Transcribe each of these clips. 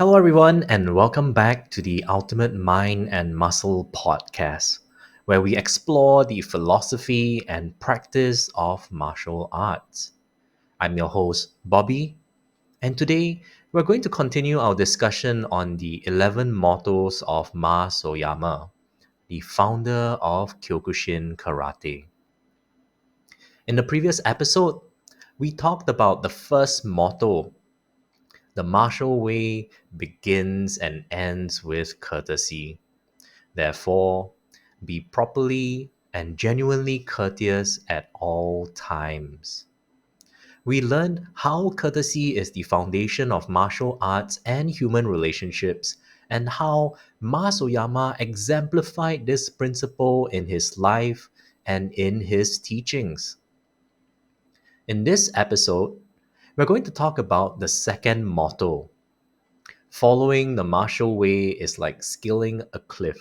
Hello, everyone, and welcome back to the Ultimate Mind and Muscle podcast, where we explore the philosophy and practice of martial arts. I'm your host, Bobby, and today we're going to continue our discussion on the 11 mottos of Ma Soyama, the founder of Kyokushin Karate. In the previous episode, we talked about the first motto. The martial way begins and ends with courtesy. Therefore, be properly and genuinely courteous at all times. We learned how courtesy is the foundation of martial arts and human relationships, and how Masoyama exemplified this principle in his life and in his teachings. In this episode, we're going to talk about the second motto. Following the martial way is like scaling a cliff.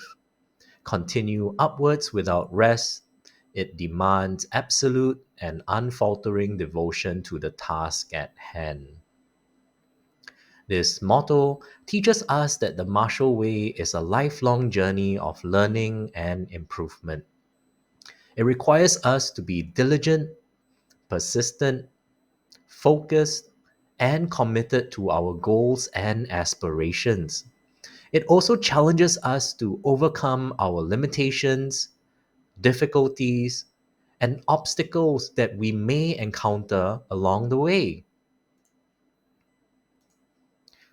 Continue upwards without rest. It demands absolute and unfaltering devotion to the task at hand. This motto teaches us that the martial way is a lifelong journey of learning and improvement. It requires us to be diligent, persistent, focused, and committed to our goals and aspirations. It also challenges us to overcome our limitations, difficulties, and obstacles that we may encounter along the way.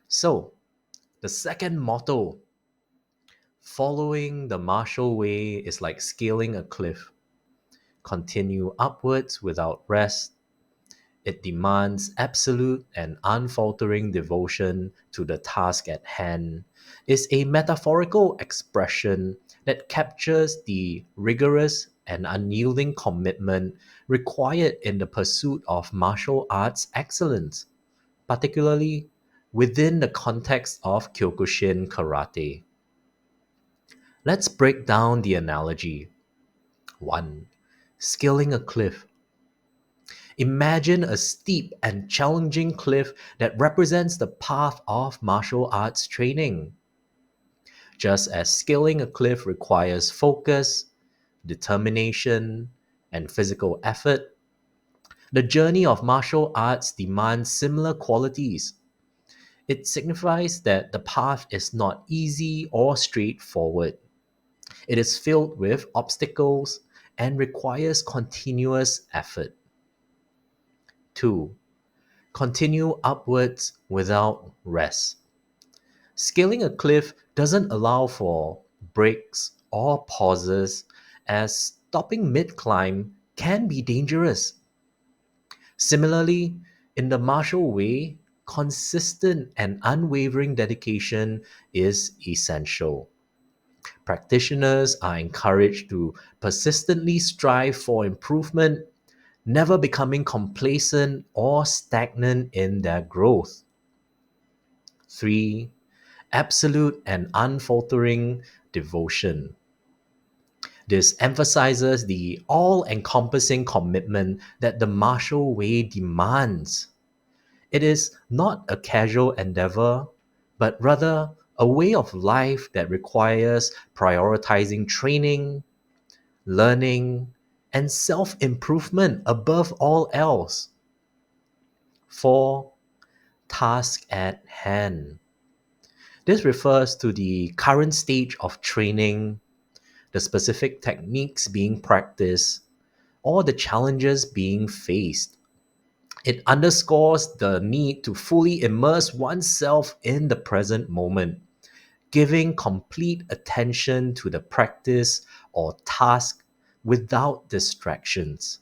So, the second motto, following the martial way is like scaling a cliff. Continue upwards without rest. It demands absolute and unfaltering devotion to the task at hand, is a metaphorical expression that captures the rigorous and unyielding commitment required in the pursuit of martial arts excellence, particularly within the context of Kyokushin karate. Let's break down the analogy. 1. Scaling a cliff. Imagine a steep and challenging cliff that represents the path of martial arts training. Just as scaling a cliff requires focus, determination, and physical effort, the journey of martial arts demands similar qualities. It signifies that the path is not easy or straightforward. It is filled with obstacles and requires continuous effort. 2. Continue upwards without rest. Scaling a cliff doesn't allow for breaks or pauses, as stopping mid climb can be dangerous. Similarly, in the martial way, consistent and unwavering dedication is essential. Practitioners are encouraged to persistently strive for improvement, never becoming complacent or stagnant in their growth. 3. Absolute and unfaltering devotion. This emphasizes the all encompassing commitment that the martial way demands. It is not a casual endeavor, but rather a way of life that requires prioritizing training, learning, and self improvement above all else. 4. Task at hand. This refers to the current stage of training, the specific techniques being practiced, or the challenges being faced. It underscores the need to fully immerse oneself in the present moment, giving complete attention to the practice or task without distractions.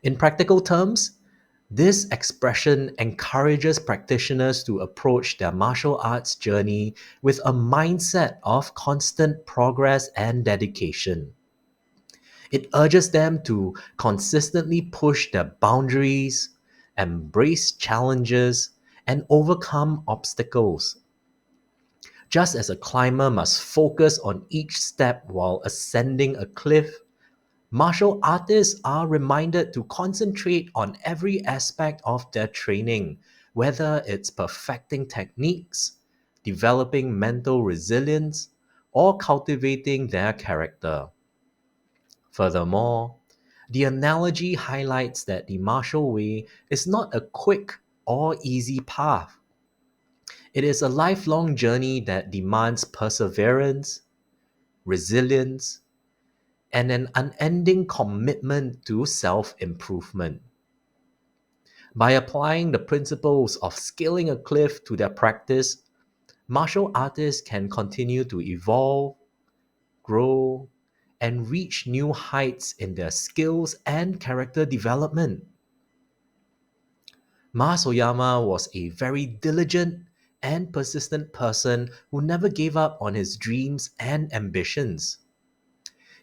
In practical terms, this expression encourages practitioners to approach their martial arts journey with a mindset of constant progress and dedication. It urges them to consistently push their boundaries, embrace challenges, and overcome obstacles. Just as a climber must focus on each step while ascending a cliff, martial artists are reminded to concentrate on every aspect of their training, whether it's perfecting techniques, developing mental resilience, or cultivating their character. Furthermore, the analogy highlights that the martial way is not a quick or easy path. It is a lifelong journey that demands perseverance, resilience, and an unending commitment to self improvement. By applying the principles of scaling a cliff to their practice, martial artists can continue to evolve, grow, and reach new heights in their skills and character development. Masoyama was a very diligent and persistent person who never gave up on his dreams and ambitions.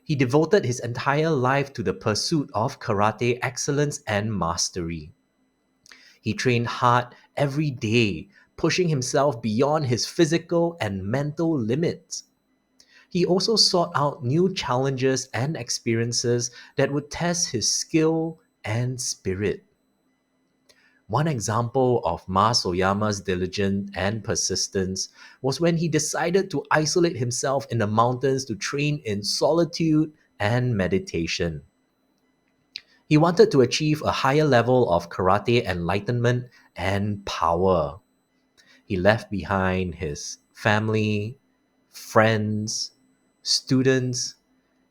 He devoted his entire life to the pursuit of karate excellence and mastery. He trained hard every day, pushing himself beyond his physical and mental limits. He also sought out new challenges and experiences that would test his skill and spirit. One example of Masoyama's diligence and persistence was when he decided to isolate himself in the mountains to train in solitude and meditation. He wanted to achieve a higher level of karate enlightenment and power. He left behind his family, friends, students,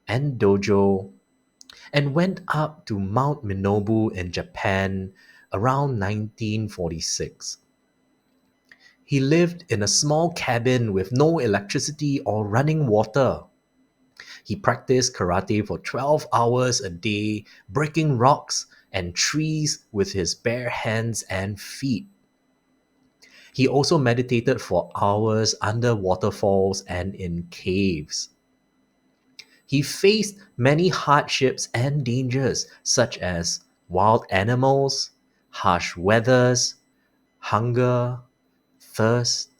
and dojo and went up to Mount Minobu in Japan around 1946. He lived in a small cabin with no electricity or running water. He practiced karate for 12 hours a day, breaking rocks and trees with his bare hands and feet. He also meditated for hours under waterfalls and in caves. He faced many hardships and dangers, such as wild animals, harsh weathers, hunger, thirst,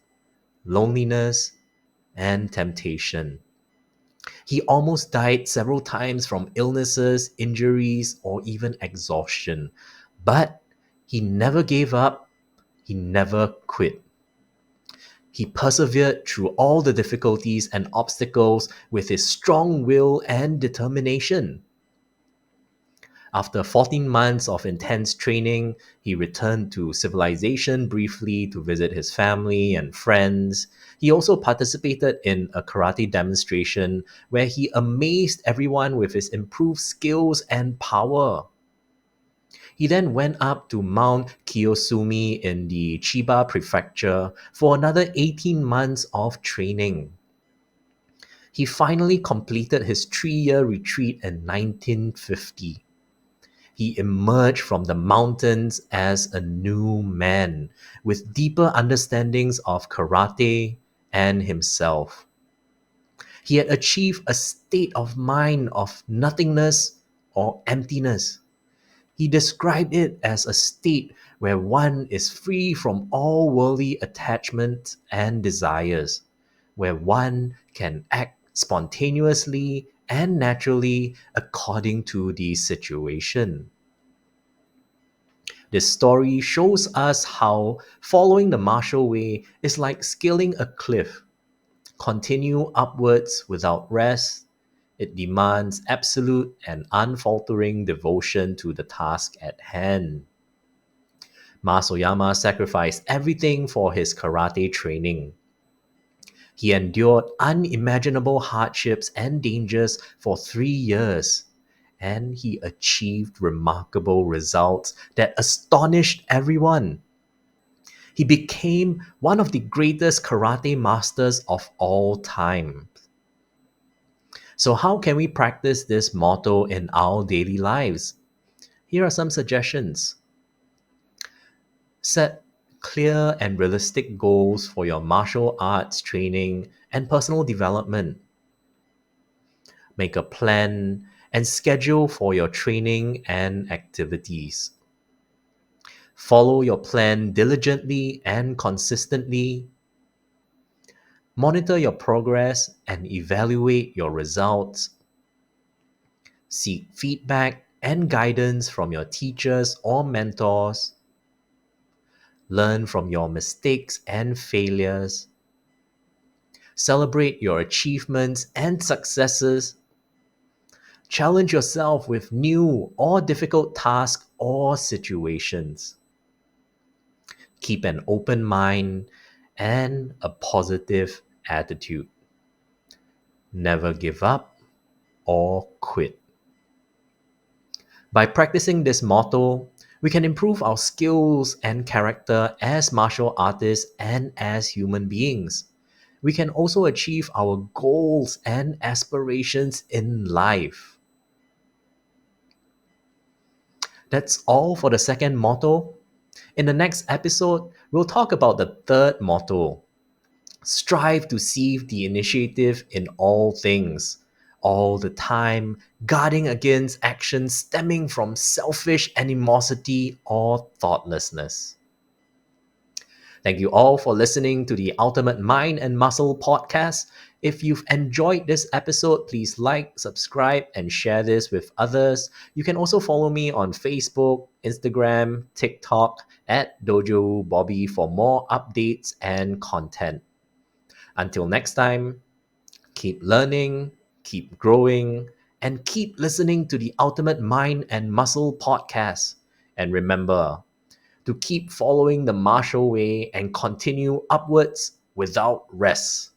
loneliness, and temptation. He almost died several times from illnesses, injuries, or even exhaustion. But he never gave up, he never quit. He persevered through all the difficulties and obstacles with his strong will and determination. After 14 months of intense training, he returned to civilization briefly to visit his family and friends. He also participated in a karate demonstration where he amazed everyone with his improved skills and power. He then went up to Mount Kiyosumi in the Chiba prefecture for another 18 months of training. He finally completed his 3-year retreat in 1950. He emerged from the mountains as a new man with deeper understandings of karate and himself. He had achieved a state of mind of nothingness or emptiness. He described it as a state where one is free from all worldly attachments and desires, where one can act spontaneously and naturally according to the situation. This story shows us how following the martial way is like scaling a cliff. Continue upwards without rest. It demands absolute and unfaltering devotion to the task at hand. Masoyama sacrificed everything for his karate training. He endured unimaginable hardships and dangers for 3 years, and he achieved remarkable results that astonished everyone. He became one of the greatest karate masters of all time. So, how can we practice this motto in our daily lives? Here are some suggestions. Set clear and realistic goals for your martial arts training and personal development. Make a plan and schedule for your training and activities. Follow your plan diligently and consistently. Monitor your progress and evaluate your results. Seek feedback and guidance from your teachers or mentors. Learn from your mistakes and failures. Celebrate your achievements and successes. Challenge yourself with new or difficult tasks or situations. Keep an open mind and a positive attitude. Never give up or quit. By practicing this motto, we can improve our skills and character as martial artists and as human beings. We can also achieve our goals and aspirations in life. That's all for the second motto. In the next episode, we'll talk about the third motto. Strive to seize the initiative in all things, all the time, guarding against actions stemming from selfish animosity or thoughtlessness. Thank you all for listening to the Ultimate Mind and Muscle podcast. If you've enjoyed this episode, please like, subscribe, and share this with others. You can also follow me on Facebook, Instagram, TikTok at Dojo Bobby for more updates and content. Until next time, keep learning, keep growing, and keep listening to the Ultimate Mind and Muscle podcast. And remember to keep following the martial way and continue upwards without rest.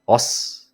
Os.